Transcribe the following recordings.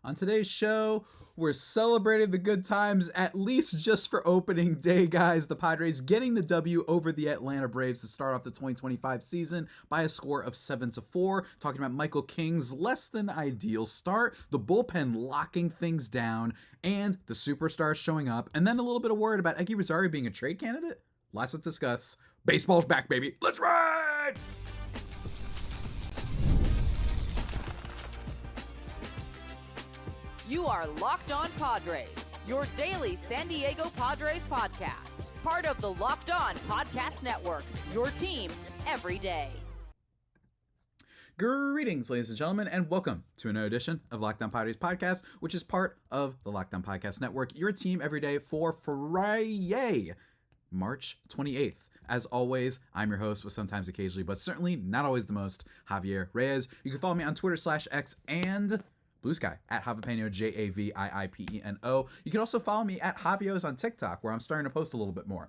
On today's show, we're celebrating the good times, at least just for opening day, guys. The Padres getting the W over the Atlanta Braves to start off the 2025 season by a score of 7-4. Talking about Michael King's less than ideal start, the bullpen locking things down, and the superstars showing up, and then a little bit of word about Eguy Rosario being a trade candidate. Lots to discuss. Baseball's back, baby. Let's ride! You are Locked On Padres, your daily San Diego Padres podcast. Part of the Locked On Podcast Network, your team every day. Greetings, ladies and gentlemen, and welcome to another edition of Locked On Padres podcast, which is part of the Locked On Podcast Network, your team every day for Friday, March 28th. As always, I'm your host with sometimes occasionally, but certainly not always the most, Javier Reyes. You can follow me on Twitter /X and Blue Sky at Javipeno, Javiipeno. You can also follow me at Javios on TikTok, where I'm starting to post a little bit more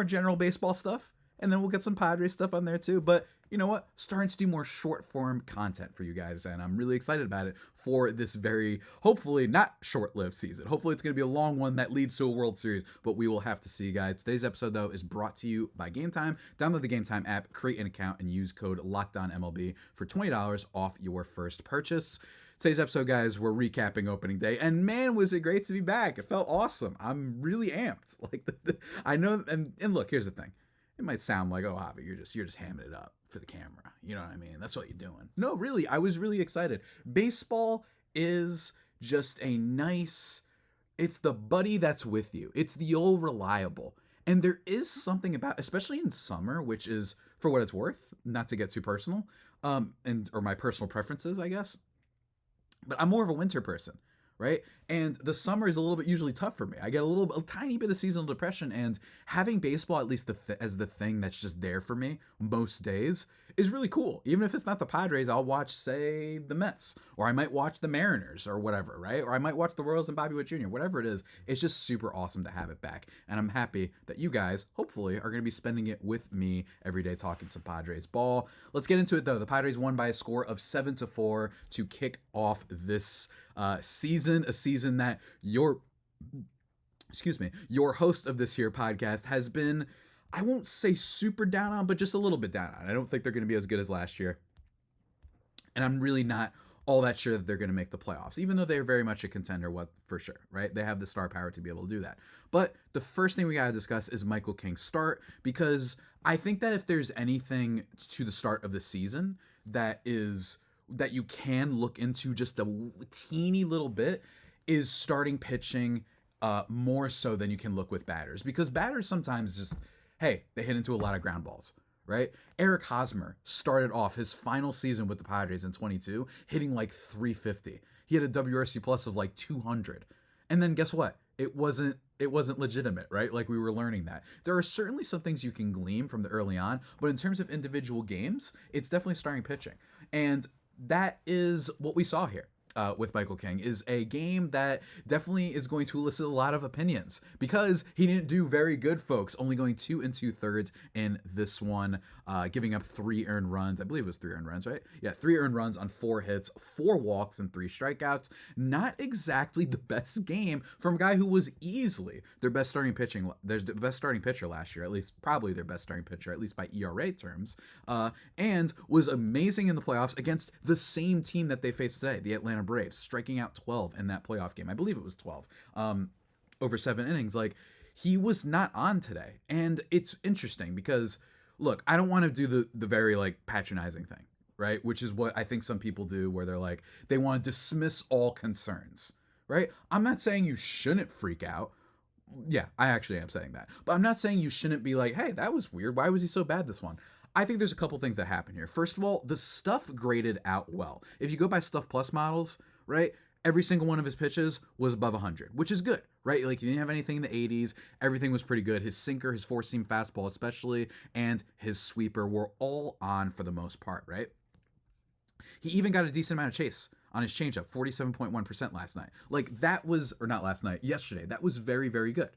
general baseball stuff, and then we'll get some Padres stuff on there too. But you know what? Starting to do more short form content for you guys, and I'm really excited about it for this very, hopefully not short-lived season. Hopefully it's going to be a long one that leads to a World Series, but we will have to see, guys. Today's episode, though, is brought to you by Game Time. Download the Game Time app, create an account, and use code LOCKEDONMLB for $20 off your first purchase. Today's episode, guys, we're recapping opening day, and man, was it great to be back. It felt awesome. I'm really amped. I know, and look, here's the thing. It might sound like, oh, Javi, you're just hamming it up for the camera. You know what I mean? That's what you're doing. No, really, I was really excited. Baseball is just it's the buddy that's with you. It's the old reliable. And there is something about, especially in summer, which is, for what it's worth, not to get too personal, or my personal preferences, I guess. But I'm more of a winter person, right? And the summer is a little bit usually tough for me. I get a tiny bit of seasonal depression, and having baseball, at least as the thing that's just there for me most days, is really cool. Even if it's not the Padres, I'll watch, say, the Mets, or I might watch the Mariners or whatever, right? Or I might watch the Royals and Bobby Witt Jr., whatever it is. It's just super awesome to have it back. And I'm happy that you guys, hopefully, are going to be spending it with me every day talking some Padres ball. Let's get into it, though. The Padres won by a score of 7-4 to kick off this season, a season that your host of this here podcast has been, I won't say super down on, but just a little bit down on. I don't think they're going to be as good as last year. And I'm really not all that sure that they're going to make the playoffs, even though they're very much a contender, for sure, right? They have the star power to be able to do that. But the first thing we got to discuss is Michael King's start, because I think that if there's anything to the start of the season that you can look into just a teeny little bit, is starting pitching more so than you can look with batters. Because batters sometimes just, hey, they hit into a lot of ground balls, right? Eric Hosmer started off his final season with the Padres in 22, hitting like 350. He had a WRC plus of like 200. And then guess what? It wasn't legitimate, right? Like, we were learning that. There are certainly some things you can glean from the early on, but in terms of individual games, it's definitely starting pitching. And that is what we saw here. With Michael King, is a game that definitely is going to elicit a lot of opinions, because he didn't do very good, folks, only going 2 2/3 in this one, giving up 3 earned runs. I believe it was 3 earned runs, right? Yeah, 3 earned runs on 4 hits, 4 walks, and 3 strikeouts. Not exactly the best game from a guy who was easily their best starting pitcher last year, at least probably their best starting pitcher, at least by ERA terms, and was amazing in the playoffs against the same team that they faced today, the Atlanta Braves, striking out 12 in that playoff game. I believe it was 12 over 7 innings. Like, he was not on today. And it's interesting because, look, I don't want to do the very patronizing thing, right? Which is what I think some people do, where they're like, they want to dismiss all concerns, right? I'm not saying you shouldn't freak out. Yeah, I actually am saying that. But I'm not saying you shouldn't be like, hey, that was weird. Why was he so bad this one? I think there's a couple things that happen here. First of all, the stuff graded out well. If you go by Stuff Plus models, right, every single one of his pitches was above 100, which is good, right? Like, he didn't have anything in the 80s. Everything was pretty good. His sinker, his four-seam fastball especially, and his sweeper were all on for the most part, right? He even got a decent amount of chase on his changeup, 47.1% last night. Like, that was, or not last night, yesterday. That was very, very good.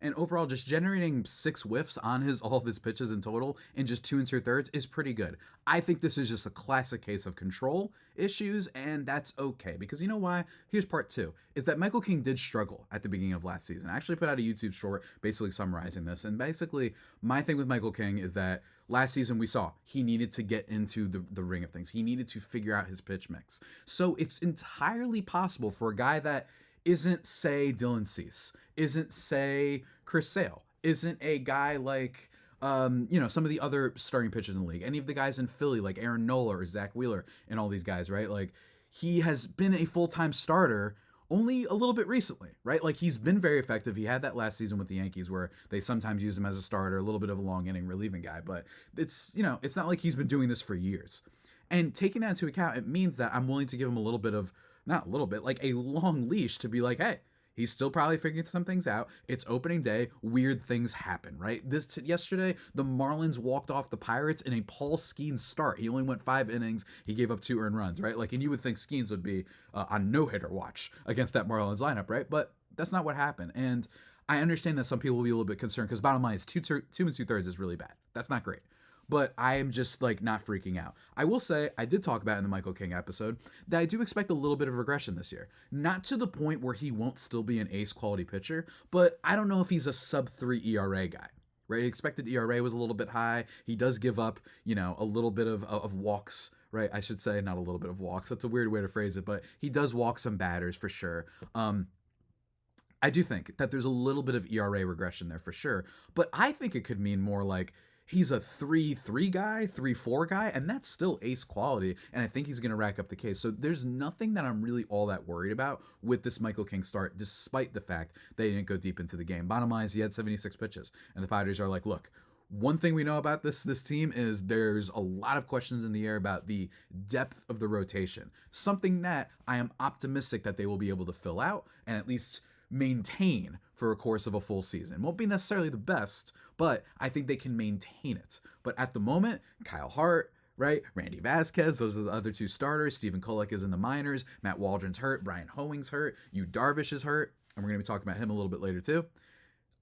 And overall, just generating 6 whiffs on all of his pitches in total in just 2 2/3 is pretty good. I think this is just a classic case of control issues, and that's okay. Because you know why? Here's part 2, is that Michael King did struggle at the beginning of last season. I actually put out a YouTube short basically summarizing this. And basically, my thing with Michael King is that last season we saw he needed to get into the ring of things. He needed to figure out his pitch mix. So it's entirely possible for a guy that isn't, say, Dylan Cease, isn't, say, Chris Sale, isn't a guy like, some of the other starting pitchers in the league, any of the guys in Philly like Aaron Nola or Zach Wheeler and all these guys, right? Like, he has been a full-time starter only a little bit recently, right? Like, he's been very effective. He had that last season with the Yankees where they sometimes used him as a starter, a little bit of a long inning relieving guy, but it's not like he's been doing this for years. And taking that into account, it means that I'm willing to give him a little bit of, not a little bit, like a long leash to be like, hey, he's still probably figuring some things out. It's opening day. Weird things happen, right? Yesterday, the Marlins walked off the Pirates in a Paul Skeens start. He only went 5 innings. He gave up 2 earned runs, right? Like, and you would think Skeens would be on no-hitter watch against that Marlins lineup, right? But that's not what happened. And I understand that some people will be a little bit concerned because bottom line is 2 2/3 is really bad. That's not great. But I am just like not freaking out. I will say, I did talk about in the Michael King episode that I do expect a little bit of regression this year. Not to the point where he won't still be an ace quality pitcher, but I don't know if he's a sub 3 ERA guy, right? Expected ERA was a little bit high. He does give up, a little bit of walks, right? I should say not a little bit of walks. That's a weird way to phrase it, but he does walk some batters for sure. I do think that there's a little bit of ERA regression there for sure, but I think it could mean more like he's a 3-3 guy, 3-4 guy, and that's still ace quality, and I think he's going to rack up the case. So there's nothing that I'm really all that worried about with this Michael King start, despite the fact they didn't go deep into the game. Bottom line is he had 76 pitches, and the Padres are like, look, one thing we know about this team is there's a lot of questions in the air about the depth of the rotation, something that I am optimistic that they will be able to fill out and at least maintain for a course of a full season. Won't be necessarily the best, but I think they can maintain it. But at the moment, Kyle Hart, right? Randy Vasquez, those are the other 2 starters. Stephen Kolek is in the minors. Matt Waldron's hurt. Brian Hoeing's hurt. Darvish is hurt. And we're going to be talking about him a little bit later too.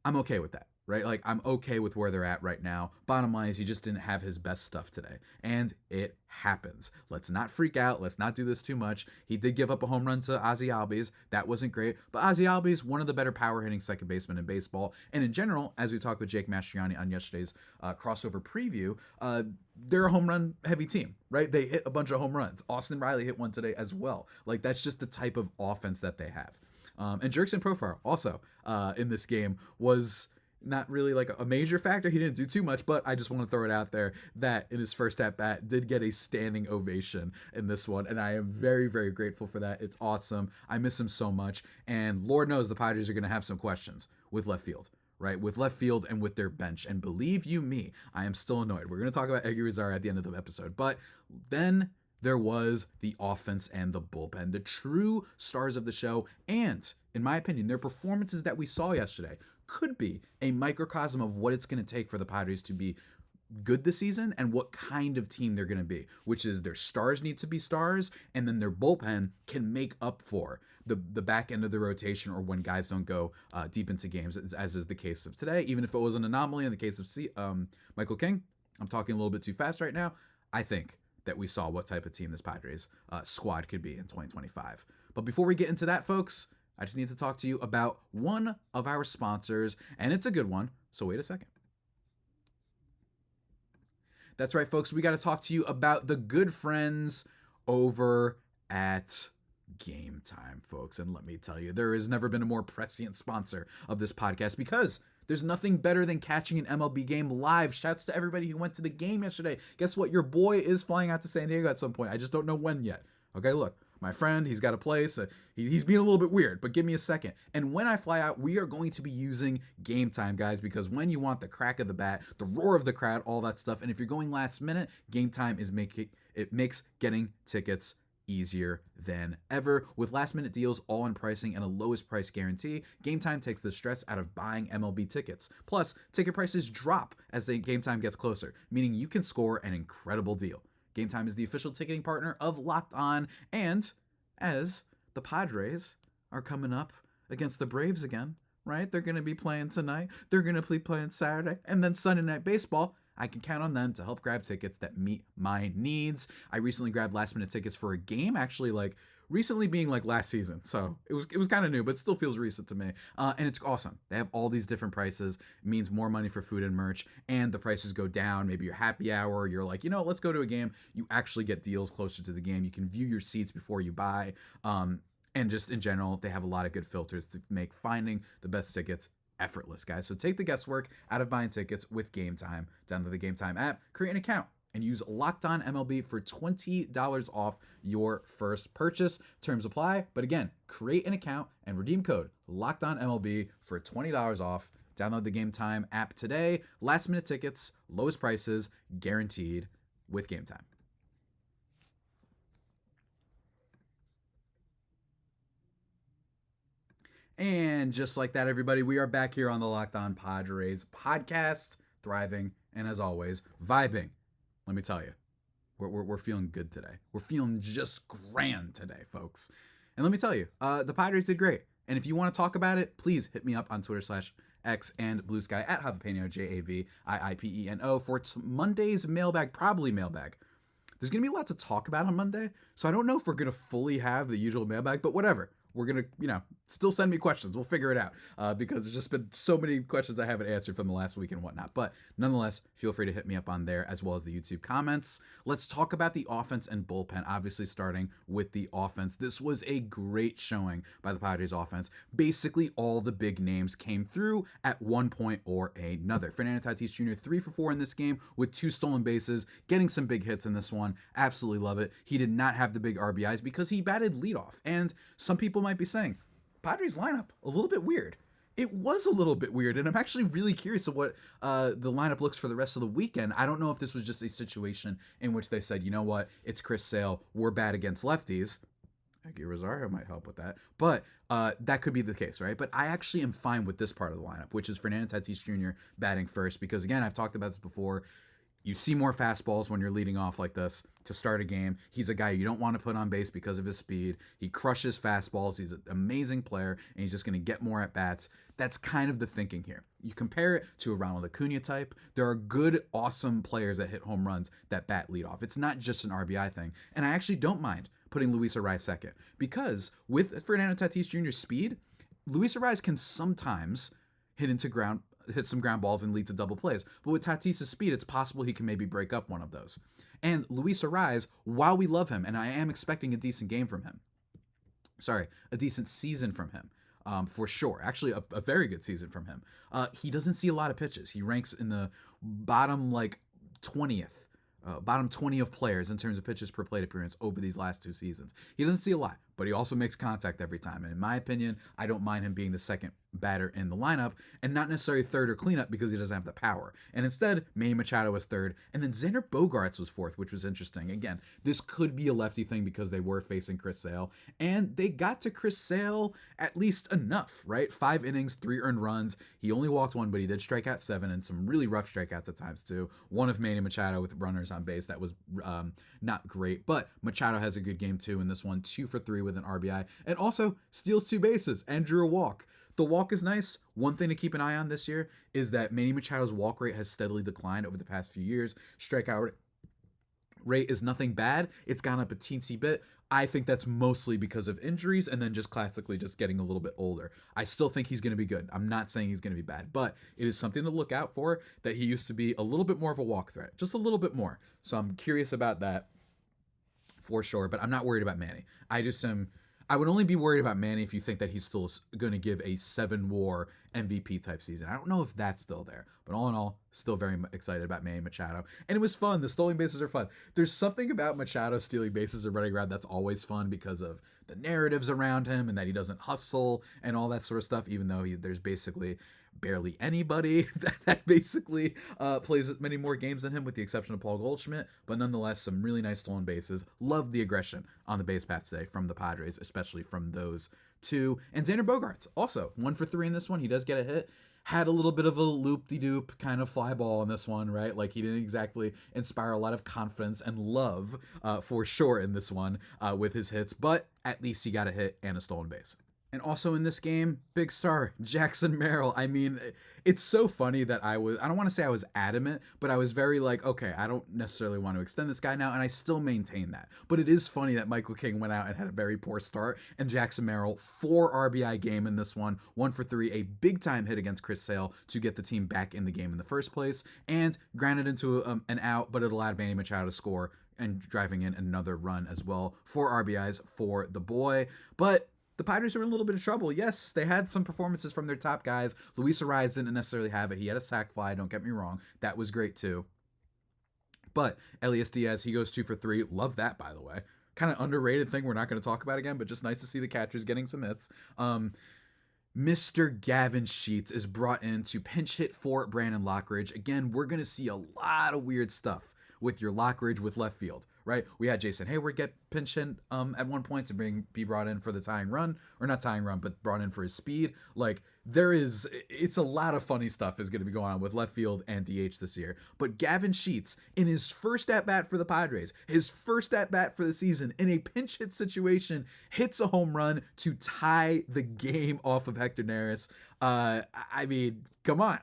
I'm okay with that, right? Like, I'm okay with where they're at right now. Bottom line is he just didn't have his best stuff today. And it happens. Let's not freak out. Let's not do this too much. He did give up a home run to Ozzie Albies. That wasn't great. But Ozzie Albies, one of the better power hitting second basemen in baseball. And in general, as we talked with Jake Mastriani on yesterday's crossover preview, they're a home run heavy team, right? They hit a bunch of home runs. Austin Riley hit one today as well. Like, that's just the type of offense that they have. And Jurickson Profar also in this game was not really like a major factor. He didn't do too much, but I just want to throw it out there that in his first at bat did get a standing ovation in this one. And I am very, very grateful for that. It's awesome. I miss him so much. And Lord knows the Padres are going to have some questions with left field, right? With left field and with their bench. And believe you me, I am still annoyed. We're going to talk about Eguy Rosario at the end of the episode, but then there was the offense and the bullpen, the true stars of the show. And in my opinion, their performances that we saw yesterday could be a microcosm of what it's going to take for the Padres to be good this season and what kind of team they're going to be, which is their stars need to be stars, and then their bullpen can make up for the back end of the rotation or when guys don't go deep into games, as is the case of today. Even if it was an anomaly in the case of Michael King, I'm talking a little bit too fast right now. I think that we saw what type of team this Padres squad could be in 2025. But before we get into that, folks, I just need to talk to you about one of our sponsors, and it's a good one, so wait a second. That's right, folks, we got to talk to you about the good friends over at Game Time, folks. And let me tell you, there has never been a more prescient sponsor of this podcast because there's nothing better than catching an MLB game live. Shouts to everybody who went to the game yesterday. Guess what? Your boy is flying out to San Diego at some point. I just don't know when yet. Okay, look, my friend, he's got a place. He's being a little bit weird, but give me a second. And when I fly out, we are going to be using Game Time, guys, because when you want the crack of the bat, the roar of the crowd, all that stuff, and if you're going last minute, Game Time makes getting tickets easier than ever. With last minute deals, all-in pricing, and a lowest price guarantee, Game Time takes the stress out of buying MLB tickets. Plus, ticket prices drop as the Game Time gets closer, meaning you can score an incredible deal. Game Time is the official ticketing partner of Locked On, and as the Padres are coming up against the Braves again right? They're going to be playing tonight. They're going to be playing Saturday. And then Sunday Night Baseball, I can count on them to help grab tickets that meet my needs. I recently grabbed last minute tickets for a game, actually, like recently being like last season. So it was kind of new, but it still feels recent to me. And it's awesome. They have all these different prices. It means more money for food and merch, and the prices go down. Maybe your happy hour, you're like, let's go to a game. You actually get deals closer to the game. You can view your seats before you buy. And just in general, they have a lot of good filters to make finding the best tickets effortless, guys. So take the guesswork out of buying tickets with Game Time. Download the Game Time app, create an account, and use Locked On MLB for $20 off your first purchase. Terms apply. But again, create an account and redeem code Locked On MLB for $20 off. Download the Game Time app today. Last minute tickets, lowest prices, guaranteed with Game Time. And just like that, everybody, we are back here on the Locked On Padres podcast, thriving, and as always, vibing. Let me tell you, we're feeling good today. We're feeling just grand today, folks. And let me tell you, the Padres did great. And if you want to talk about it, please hit me up on Twitter/X and Blue Sky at Javipeno, JAVIIPENO, for Monday's mailbag, probably mailbag. There's going to be a lot to talk about on Monday, so I don't know if we're going to fully have the usual mailbag, but whatever. We're going to, still send me questions. We'll figure it out because there's just been so many questions I haven't answered from the last week and whatnot. But nonetheless, feel free to hit me up on there as well as the YouTube comments. Let's talk about the offense and bullpen, obviously starting with the offense. This was a great showing by the Padres offense. Basically, all the big names came through at one point or another. Fernando Tatis Jr., 3 for 4 in this game with 2 stolen bases, getting some big hits in this one. Absolutely love it. He did not have the big RBIs because he batted leadoff. And some people might be saying, Padres lineup, a little bit weird. It was a little bit weird, and I'm actually really curious of what the lineup looks for the rest of the weekend. I don't know if this was just a situation in which they said, you know what, it's Chris Sale, we're bad against lefties. Eguy Rosario might help with that, but that could be the case, right? But I actually am fine with this part of the lineup, which is Fernando Tatis Jr. batting first, because again, I've talked about this before. You see more fastballs when you're leading off like this to start a game. He's a guy you don't want to put on base because of his speed. He crushes fastballs. He's an amazing player, and he's just going to get more at-bats. That's kind of the thinking here. You compare it to a Ronald Acuna type. There are good, awesome players that hit home runs that bat leadoff. It's not just an RBI thing. And I actually don't mind putting Luis Arraez second, because with Fernando Tatis Jr.'s speed, Luis Arraez can sometimes hit some ground balls and lead to double plays. But with Tatis' speed, it's possible he can maybe break up one of those. And Luis Arraez, while we love him, and I am expecting a decent season from him, for sure. Actually, a very good season from him. He doesn't see a lot of pitches. He ranks in the bottom 20th. Bottom 20 of players in terms of pitches per plate appearance over these last 2 seasons. He doesn't see a lot, but he also makes contact every time. And in my opinion, I don't mind him being the second batter in the lineup and not necessarily third or cleanup because he doesn't have the power. And instead, Manny Machado was third, and then Xander Bogaerts was fourth, which was interesting. Again, this could be a lefty thing because they were facing Chris Sale, and they got to Chris Sale at least enough, right? 5 innings, 3 earned runs. He only walked 1, but he did strike out 7, and some really rough strikeouts at times too. One of Manny Machado with runners on base that was not great, but Machado has a good game too in this one, 2 for 3 with an RBI, and also steals 2 bases and drew a walk. The walk is nice. One thing to keep an eye on this year is that Manny Machado's walk rate has steadily declined over the past few years. Strikeout rate is nothing bad. It's gone up a teensy bit. I think that's mostly because of injuries and then just classically just getting a little bit older. I still think he's going to be good. I'm not saying he's going to be bad, but it is something to look out for, that he used to be a little bit more of a walk threat, just a little bit more. So I'm curious about that for sure, but I'm not worried about Manny. I would only be worried about Manny if you think that he's still going to give a 7-WAR MVP type season. I don't know if that's still there, but all in all, still very excited about Manny Machado. And it was fun. The stolen bases are fun. There's something about Machado stealing bases or running around that's always fun because of the narratives around him and that he doesn't hustle and all that sort of stuff, even though there's basically barely anybody that basically plays many more games than him, with the exception of Paul Goldschmidt. But nonetheless, some really nice stolen bases. Loved the aggression on the base paths today from the Padres, especially from those two. And Xander Bogaerts, also 1 for 3 in this one. He does get a hit. Had a little bit of a loop-de-doop kind of fly ball in this one, right? Like, he didn't exactly inspire a lot of confidence and love for sure in this one with his hits, but at least he got a hit and a stolen base. And also in this game, big star, Jackson Merrill. I mean, it's so funny that I don't want to say I was adamant, but I was very like, okay, I don't necessarily want to extend this guy now, and I still maintain that. But it is funny that Michael King went out and had a very poor start, and Jackson Merrill, 4 RBI game in this one, 1 for 3, a big time hit against Chris Sale to get the team back in the game in the first place, and grounded into an out, but it allowed Manny Machado to score and driving in another run as well. 4 RBIs for the boy, but the Padres are in a little bit of trouble. Yes, they had some performances from their top guys. Luis Ariz didn't necessarily have it. He had a sac fly, don't get me wrong. That was great too. But Elias Diaz, he goes 2 for 3. Love that, by the way. Kind of underrated thing we're not going to talk about again, but just nice to see the catchers getting some hits. Mr. Gavin Sheets is brought in to pinch hit for Brandon Lockridge. Again, we're going to see a lot of weird stuff with your Lockridge with left field, right? We had Jason Hayward get pinch hit at one point to be brought in for the tying run, or not tying run, but brought in for his speed. Like, it's a lot of funny stuff is going to be going on with left field and DH this year. But Gavin Sheets, in his first at-bat for the Padres, his first at-bat for the season, in a pinch hit situation, hits a home run to tie the game off of Hector Neris. I mean, come on.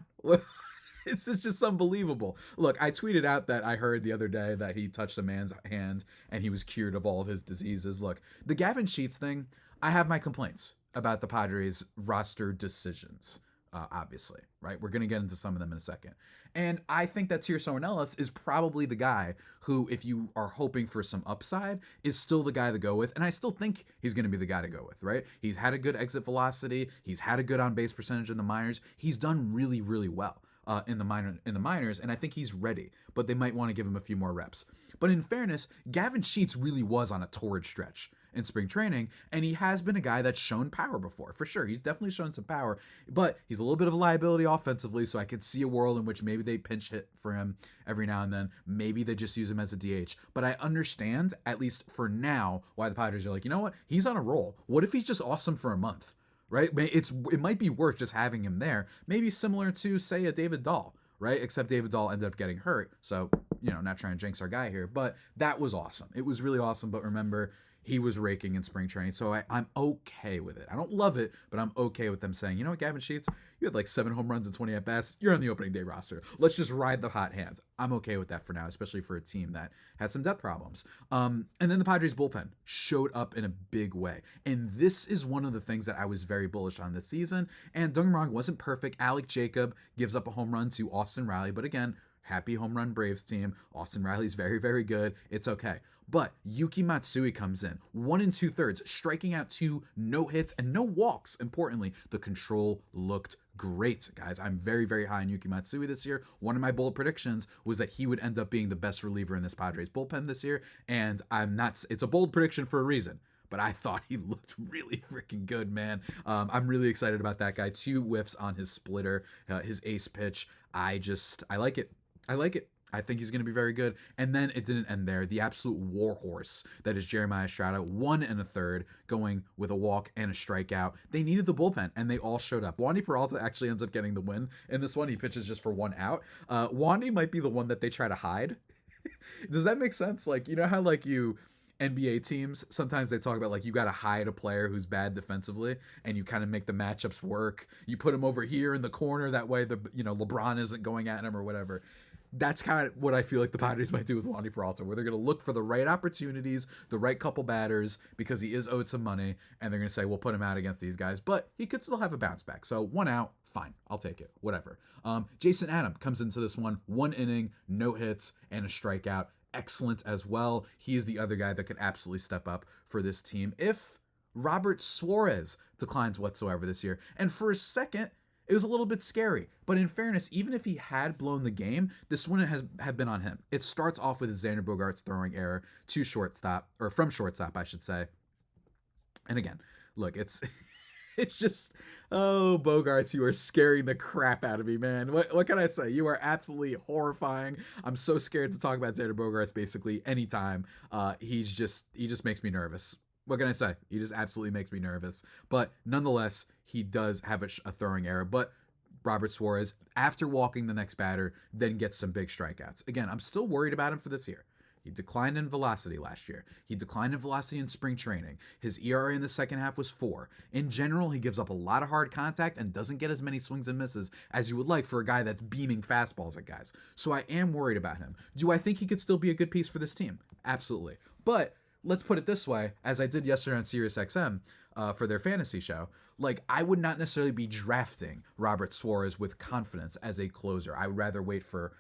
It's just unbelievable. Look, I tweeted out that I heard the other day that he touched a man's hand and he was cured of all of his diseases. Look, the Gavin Sheets thing, I have my complaints about the Padres roster decisions, obviously, right? We're going to get into some of them in a second. And I think that Tirso Ornelas is probably the guy who, if you are hoping for some upside, is still the guy to go with. And I still think he's going to be the guy to go with, right? He's had a good exit velocity. He's had a good on-base percentage in the minors. He's done really, really well. In the minors, and I think he's ready, but they might want to give him a few more reps. But in fairness, Gavin Sheets really was on a torrid stretch in spring training, and he has been a guy that's shown power before, for sure. He's definitely shown some power, but he's a little bit of a liability offensively, so I could see a world in which maybe they pinch hit for him every now and then. Maybe they just use him as a DH. But I understand, at least for now, why the Padres are like, you know what? He's on a roll. What if he's just awesome for a month? Right? It might be worth just having him there. Maybe similar to, say, a David Dahl, right? Except David Dahl ended up getting hurt. So, not trying to jinx our guy here, but that was awesome. It was really awesome. But remember, he was raking in spring training. So I'm okay with it. I don't love it, but I'm okay with them saying, you know what, Gavin Sheets, you had like 7 home runs and 20 at-bats. You're on the opening day roster. Let's just ride the hot hand. I'm okay with that for now, especially for a team that has some depth problems. And then the Padres bullpen showed up in a big way. And this is one of the things that I was very bullish on this season. And don't get me wrong, wasn't perfect. Alec Jacob gives up a home run to Austin Riley. But again, happy home run Braves team. Austin Riley's very, very good. It's okay. But Yuki Matsui comes in 1 2/3, striking out 2, no hits and no walks. Importantly, the control looked great, guys. I'm very, very high on Yuki Matsui this year. One of my bold predictions was that he would end up being the best reliever in this Padres bullpen this year. And it's a bold prediction for a reason. But I thought he looked really freaking good, man. I'm really excited about that guy. 2 whiffs on his splitter, his ace pitch. I like it. I like it. I think he's going to be very good. And then it didn't end there. The absolute warhorse that is Jeremiah Estrada, 1 1/3, going with a walk and a strikeout. They needed the bullpen, and they all showed up. Wandy Peralta actually ends up getting the win in this one. He pitches just for 1 out. Wandy might be the one that they try to hide. Does that make sense? Like, you know how like NBA teams, sometimes they talk about like you got to hide a player who's bad defensively and you kind of make the matchups work. You put him over here in the corner. That way LeBron isn't going at him or whatever. That's kind of what I feel like the Padres might do with Wandy Peralta, where they're going to look for the right opportunities, the right couple batters, because he is owed some money, and they're going to say, we'll put him out against these guys. But he could still have a bounce back. So 1 out, fine. I'll take it. Whatever. Jason Adam comes into this one 1 inning, no hits, and a strikeout. Excellent as well. He is the other guy that could absolutely step up for this team if Robert Suarez declines whatsoever this year. And for a second, it was a little bit scary. But in fairness, even if he had blown the game, this wouldn't have been on him. It starts off with Xander Bogaerts throwing error to shortstop, or from shortstop, I should say. And again, look, it's just, oh, Bogaerts, you are scaring the crap out of me, man. What can I say? You are absolutely horrifying. I'm so scared to talk about Xander Bogaerts basically anytime. He just makes me nervous. What can I say? He just absolutely makes me nervous. But nonetheless, he does have a throwing error. But Robert Suarez, after walking the next batter, then gets some big strikeouts. Again, I'm still worried about him for this year. He declined in velocity last year. He declined in velocity in spring training. His ERA in the second half was 4. In general, he gives up a lot of hard contact and doesn't get as many swings and misses as you would like for a guy that's beaming fastballs at guys. So I am worried about him. Do I think he could still be a good piece for this team? Absolutely. But let's put it this way, as I did yesterday on SiriusXM for their fantasy show, like, I would not necessarily be drafting Robert Suarez with confidence as a closer. I would rather wait for,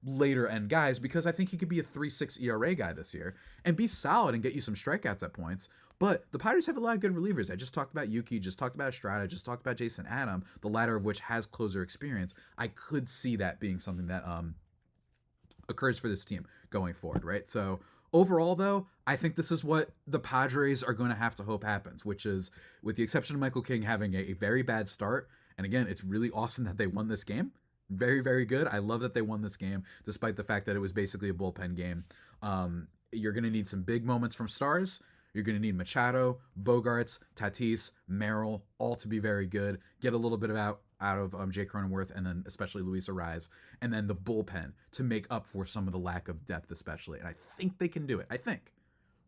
later end guys, because I think he could be a 3.6 ERA guy this year and be solid and get you some strikeouts at points. But the Padres have a lot of good relievers. I just talked about Yuki, just talked about Estrada, just talked about Jason Adam, the latter of which has closer experience. I could see that being something that occurs for this team going forward, right? So overall, though, I think this is what the Padres are going to have to hope happens, which is, with the exception of Michael King having a very bad start, and again, it's really awesome that they won this game. Very, very good. I love that they won this game, despite the fact that it was basically a bullpen game. You're going to need some big moments from stars. You're going to need Machado, Bogarts, Tatis, Merrill, all to be very good. Get a little bit out of Jay Cronenworth, and then especially Luis Arraez, and then the bullpen to make up for some of the lack of depth, especially. And I think they can do it. I think.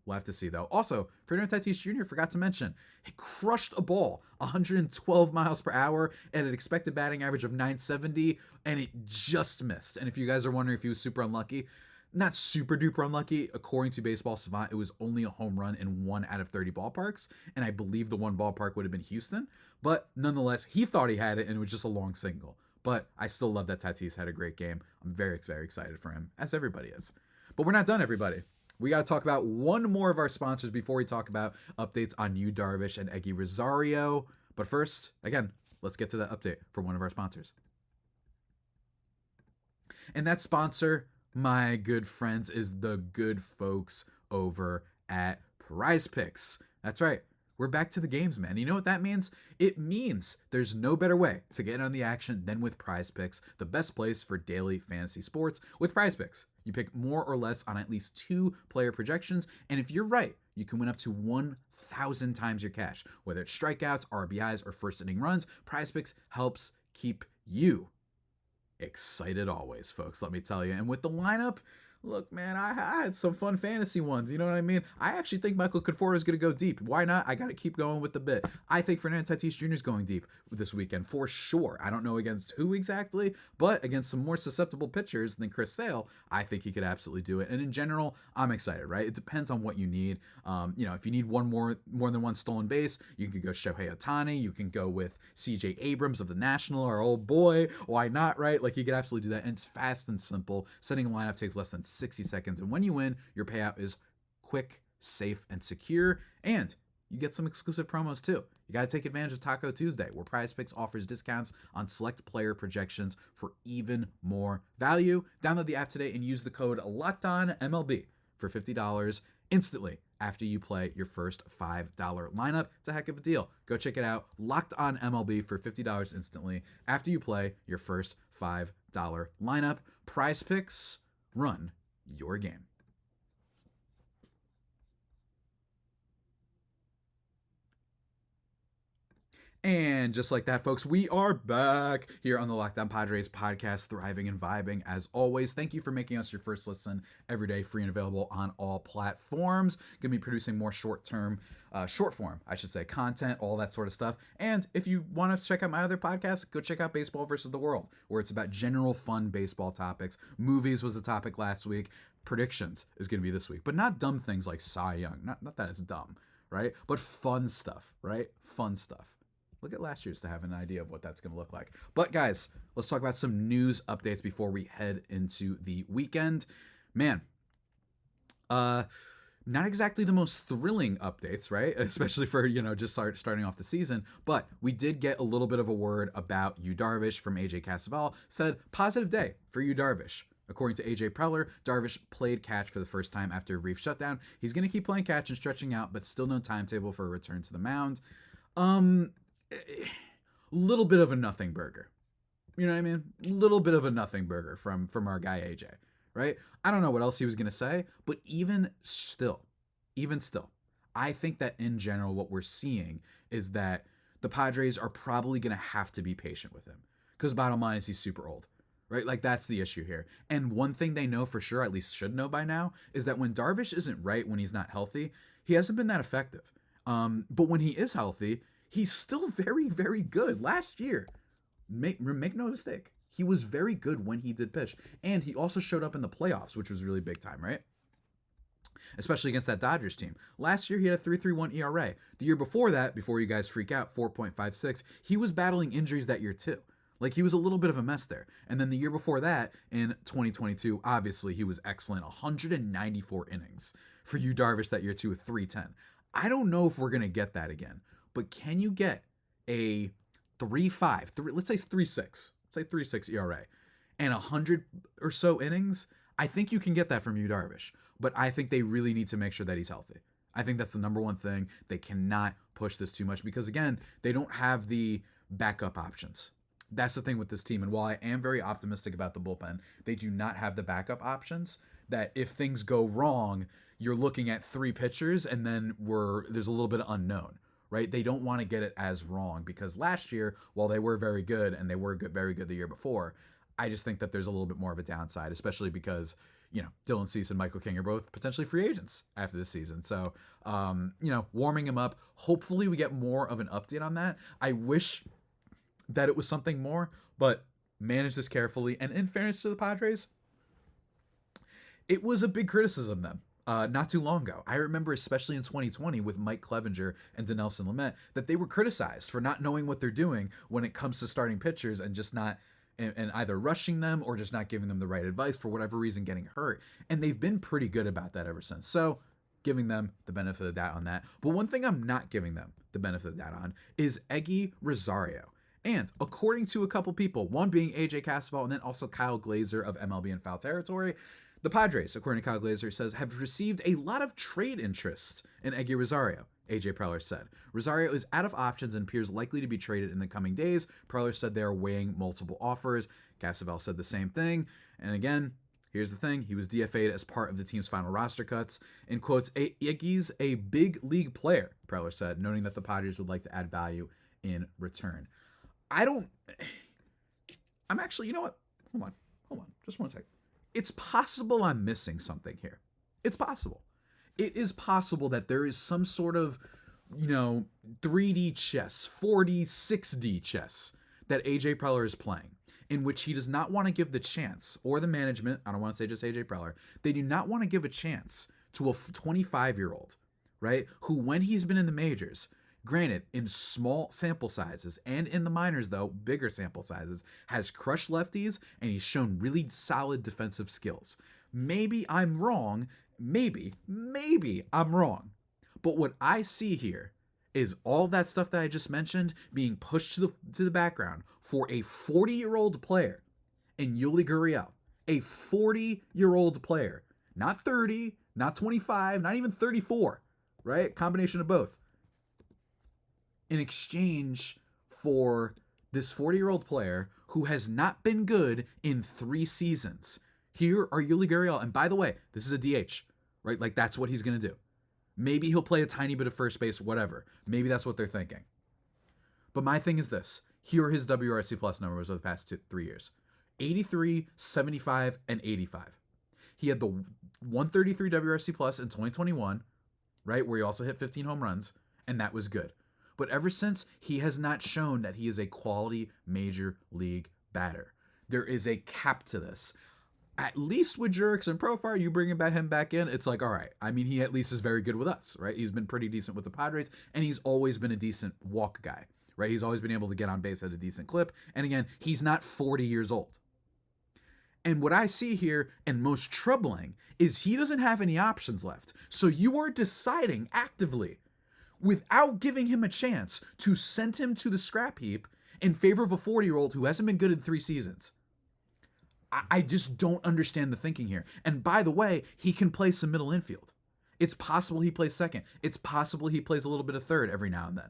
We'll have to see, though. Also, Fernando Tatis Jr. forgot to mention, he crushed a ball 112 miles per hour at an expected batting average of 970, and it just missed. And if you guys are wondering if he was super unlucky, not super duper unlucky. According to Baseball Savant, it was only a home run in 1 out of 30 ballparks, and I believe the one ballpark would have been Houston. But nonetheless, he thought he had it, and it was just a long single. But I still love that Tatis had a great game. I'm very, very excited for him, as everybody is. But we're not done, everybody. We got to talk about one more of our sponsors before we talk about updates on Yu Darvish and Eguy Rosario. But first, again, let's get to the update for one of our sponsors. And that sponsor, my good friends, is the good folks over at Prize Picks. That's right. We're back to the games, man. You know what that means? It means there's no better way to get in on the action than with Prize Picks, the best place for daily fantasy sports. With Prize Picks, you pick more or less on at least 2 player projections, and if you're right, you can win up to 1,000 times your cash. Whether it's strikeouts, RBIs, or first inning runs, Prize Picks helps keep you excited always, folks, let me tell you. And with the lineup, look, man, I had some fun fantasy ones. You know what I mean? I actually think Michael Conforto is going to go deep. Why not? I got to keep going with the bit. I think Fernando Tatis Jr. is going deep this weekend for sure. I don't know against who exactly, but against some more susceptible pitchers than Chris Sale, I think he could absolutely do it. And in general, I'm excited, right? It depends on what you need. If you need more than one stolen base, you can go Shohei Ohtani. You can go with CJ Abrams of the National, our old boy. Why not, right? Like, you could absolutely do that. And it's fast and simple. Setting a lineup takes less than 60 seconds. And when you win, your payout is quick, safe, and secure. And you get some exclusive promos too. You got to take advantage of Taco Tuesday, where Prize Picks offers discounts on select player projections for even more value. Download the app today and use the code LOCKEDONMLB for $50 instantly after you play your first $5 lineup. It's a heck of a deal. Go check it out. Locked on MLB for $50 instantly after you play your first $5 lineup. Prize Picks, run your game. And just like that, folks, we are back here on the Locked On Padres podcast, thriving and vibing as always. Thank you for making us your first listen every day, free and available on all platforms. Going to be producing more short form, content, all that sort of stuff. And if you want to check out my other podcast, go check out Baseball versus the World, where it's about general fun baseball topics. Movies was a topic last week. Predictions is going to be this week, but not dumb things like Cy Young. Not that it's dumb, right? But fun stuff, right? Fun stuff. Look at last year's to have an idea of what that's going to look like. But guys, let's talk about some news updates before we head into the weekend. Man, not exactly the most thrilling updates, right? Especially for, just starting off the season. But we did get a little bit of a word about Yu Darvish from AJ Cassavell. Said, positive day for Yu Darvish. According to AJ Preller, Darvish played catch for the first time after a brief shutdown. He's going to keep playing catch and stretching out, but still no timetable for a return to the mound. Little bit of a nothing burger. You know what I mean? Little bit of a nothing burger from our guy AJ, right? I don't know what else he was going to say, but even still, I think that in general what we're seeing is that the Padres are probably going to have to be patient with him, because bottom line is he's super old, right? Like, that's the issue here. And one thing they know for sure, at least should know by now, is that when Darvish isn't right, when he's not healthy, he hasn't been that effective. But when he is healthy, he's still very, very good. Last year, make no mistake, he was very good when he did pitch. And he also showed up in the playoffs, which was really big time, right? Especially against that Dodgers team. Last year, he had a 3.31 ERA. The year before that, before you guys freak out, 4.56, he was battling injuries that year too. Like, he was a little bit of a mess there. And then the year before that, in 2022, obviously, he was excellent. 194 innings for you, Darvish, that year too, with 310. I don't know if we're going to get that again. But can you get a 3.5, let's say 3.6, say 3.6 ERA, and 100 or so innings? I think you can get that from you, Darvish. But I think they really need to make sure that he's healthy. I think that's the number one thing. They cannot push this too much because, again, they don't have the backup options. That's the thing with this team. And while I am very optimistic about the bullpen, they do not have the backup options that if things go wrong, you're looking at 3 pitchers and then there's a little bit of unknown, right? They don't want to get it as wrong because last year, while they were very good and they were very good the year before, I just think that there's a little bit more of a downside, especially because, Dylan Cease and Michael King are both potentially free agents after this season. So, warming him up. Hopefully we get more of an update on that. I wish that it was something more, but manage this carefully. And in fairness to the Padres, it was a big criticism of them not too long ago. I remember, especially in 2020 with Mike Clevenger and Dinelson Lamet, that they were criticized for not knowing what they're doing when it comes to starting pitchers and just not and either rushing them or just not giving them the right advice for whatever reason, getting hurt. And they've been pretty good about that ever since. So giving them the benefit of the doubt on that. But one thing I'm not giving them the benefit of the doubt on is Eguy Rosario. And according to a couple people, one being AJ Cassavell and then also Kyle Glazer of MLB in Foul Territory, the Padres, according to Kyle Glazer, says have received a lot of trade interest in Eguy Rosario. AJ Preller said. Rosario is out of options and appears likely to be traded in the coming days. Preller said they are weighing multiple offers. Cassavell said the same thing. And again, here's the thing. He was DFA'd as part of the team's final roster cuts. In quotes, Egui's a big league player, Preller said, noting that the Padres would like to add value in return. I'm actually, you know what? Hold on. Just one second. It's possible I'm missing something here. It's possible. It is possible that there is some sort of, 3D chess, 4D, 6D chess that AJ Preller is playing, in which he does not want to give the chance, or the management, I don't want to say just AJ Preller, they do not want to give a chance to a 25-year-old, right, who when he's been in the majors, granted, in small sample sizes, and in the minors, though, bigger sample sizes, has crushed lefties, and he's shown really solid defensive skills. Maybe I'm wrong. Maybe I'm wrong. But what I see here is all that stuff that I just mentioned being pushed to the background for a 40-year-old player in Yuli Gurriel. A 40-year-old player. Not 30, not 25, not even 34, right? Combination of both. In exchange for this 40-year-old player who has not been good in 3 seasons. Here are Yuli Gurriel. And by the way, this is a DH, right? Like, that's what he's going to do. Maybe he'll play a tiny bit of first base, whatever. Maybe that's what they're thinking. But my thing is this. Here are his WRC plus numbers over the past 3 years. 83, 75, and 85. He had the 133 WRC plus in 2021, right? Where he also hit 15 home runs, and that was good. But ever since, he has not shown that he is a quality major league batter. There is a cap to this. At least with Jurickson and Profar, you bring him back in, it's like, all right. I mean, he at least is very good with us, right? He's been pretty decent with the Padres, and he's always been a decent walk guy, right? He's always been able to get on base at a decent clip. And again, he's not 40 years old. And what I see here, and most troubling, is he doesn't have any options left. So you are deciding actively, without giving him a chance, to send him to the scrap heap in favor of a 40-year-old who hasn't been good in 3 seasons. I just don't understand the thinking here. And by the way, he can play some middle infield. It's possible he plays second. It's possible he plays a little bit of third every now and then.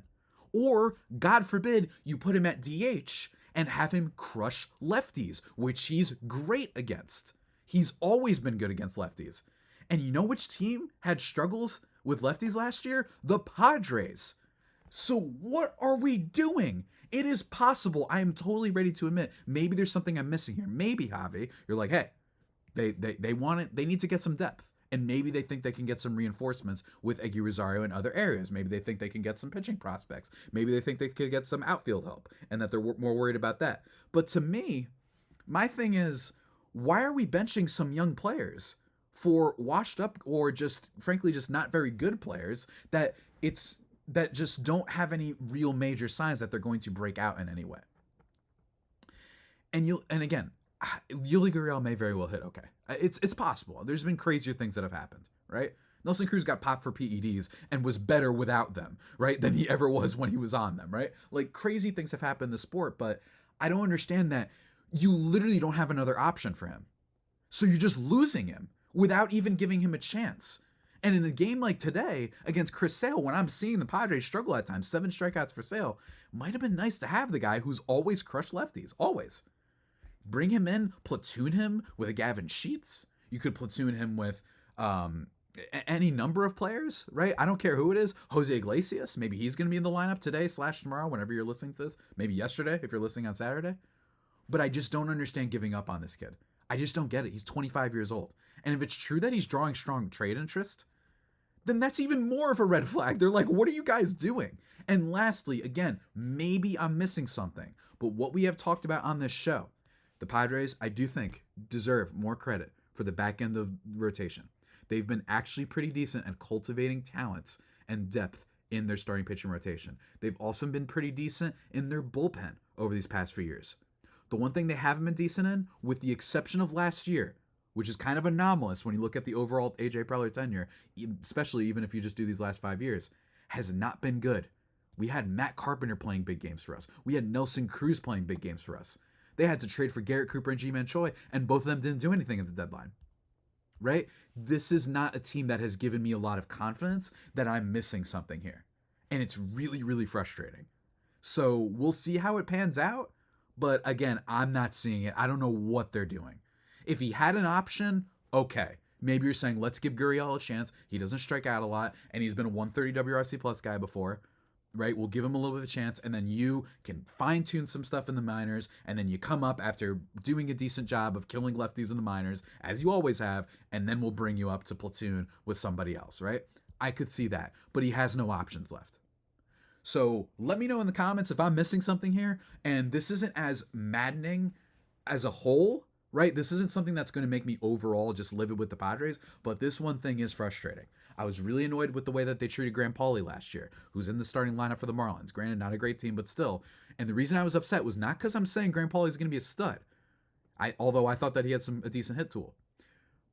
Or, God forbid, you put him at DH and have him crush lefties, which he's great against. He's always been good against lefties. And you know which team had struggles with lefties last year? The Padres. So what are we doing? It is possible. I am totally ready to admit maybe there's something I'm missing here. Maybe, Javi, you're like, hey, they want it. They need to get some depth. And maybe they think they can get some reinforcements with Eguy, Rosario in other areas. Maybe they think they can get some pitching prospects. Maybe they think they could get some outfield help and that they're more worried about that. But to me, my thing is, why are we benching some young players for washed up or just, frankly, just not very good players that just don't have any real major signs that they're going to break out in any way? And again, Yuli Gurriel may very well hit okay. It's possible. There's been crazier things that have happened, right? Nelson Cruz got popped for PEDs and was better without them, right, than he ever was when he was on them, right? Like, crazy things have happened in the sport, but I don't understand that you literally don't have another option for him. So you're just losing him without even giving him a chance. And in a game like today against Chris Sale, when I'm seeing the Padres struggle at times, 7 strikeouts for Sale, might have been nice to have the guy who's always crushed lefties, always. Bring him in, platoon him with a Gavin Sheets. You could platoon him with any number of players, right? I don't care who it is. Jose Iglesias, maybe he's going to be in the lineup today / tomorrow, whenever you're listening to this. Maybe yesterday, if you're listening on Saturday. But I just don't understand giving up on this kid. I just don't get it. He's 25 years old. And if it's true that he's drawing strong trade interest, then that's even more of a red flag. They're like, what are you guys doing? And lastly, again, maybe I'm missing something. But what we have talked about on this show, the Padres, I do think, deserve more credit for the back end of rotation. They've been actually pretty decent at cultivating talents and depth in their starting pitching rotation. They've also been pretty decent in their bullpen over these past few years. The one thing they haven't been decent in, with the exception of last year, which is kind of anomalous when you look at the overall A.J. Preller tenure, especially even if you just do these last 5 years, has not been good. We had Matt Carpenter playing big games for us. We had Nelson Cruz playing big games for us. They had to trade for Garrett Cooper and G-Man Choi, and both of them didn't do anything at the deadline. Right? This is not a team that has given me a lot of confidence that I'm missing something here. And it's really, really frustrating. So we'll see how it pans out. But again, I'm not seeing it. I don't know what they're doing. If he had an option, okay. Maybe you're saying, let's give Gurriel a chance. He doesn't strike out a lot, and he's been a 130 WRC plus guy before. Right? We'll give him a little bit of a chance, and then you can fine-tune some stuff in the minors, and then you come up after doing a decent job of killing lefties in the minors, as you always have, and then we'll bring you up to platoon with somebody else, right? I could see that, but he has no options left. So let me know in the comments if I'm missing something here, and this isn't as maddening as a whole, right? This isn't something that's going to make me overall just livid with the Padres, but this one thing is frustrating. I was really annoyed with the way that they treated Grant Pauly last year, who's in the starting lineup for the Marlins. Granted, not a great team, but still. And the reason I was upset was not because I'm saying Grant Pauly is going to be a stud, although I thought that he had a decent hit tool.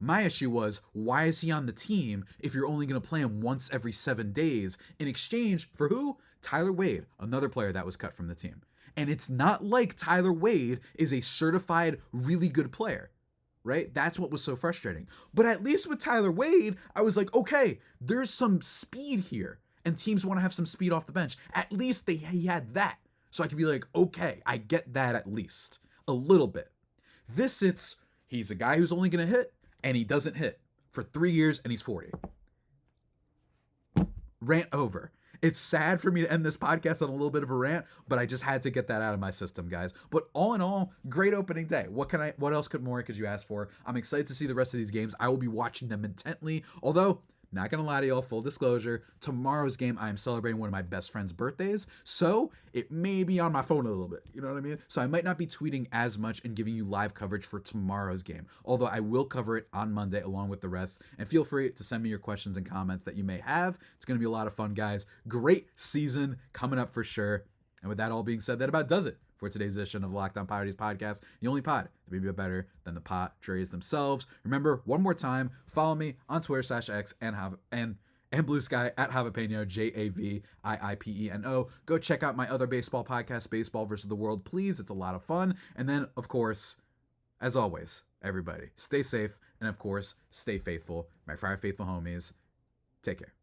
My issue was, why is he on the team if you're only going to play him once every 7 days in exchange for who? Tyler Wade, another player that was cut from the team. And it's not like Tyler Wade is a certified really good player. Right? That's what was so frustrating. But at least with Tyler Wade, I was like, okay, there's some speed here. And teams want to have some speed off the bench. At least he had that. So I could be like, okay, I get that at least. A little bit. He's a guy who's only going to hit, and he doesn't hit for 3 years, and he's 40. Rant over. It's sad for me to end this podcast on a little bit of a rant, but I just had to get that out of my system, guys. But all in all, great opening day. What else could you ask for? I'm excited to see the rest of these games. I will be watching them intently. Although, not gonna lie to y'all, full disclosure, tomorrow's game, I am celebrating one of my best friend's birthdays, so it may be on my phone a little bit, you know what I mean? So I might not be tweeting as much and giving you live coverage for tomorrow's game, although I will cover it on Monday along with the rest, and feel free to send me your questions and comments that you may have. It's gonna be a lot of fun, guys. Great season coming up for sure. And with that all being said, that about does it for today's edition of Locked On Padres podcast, the only pod that may be better than the Padres themselves. Remember, one more time, follow me on Twitter /X and Blue Sky at Javipeno, JAVIIPENO. Go check out my other baseball podcast, Baseball versus the World, please. It's a lot of fun. And then, of course, as always, everybody, stay safe and, of course, stay faithful. My Friar Faithful homies, take care.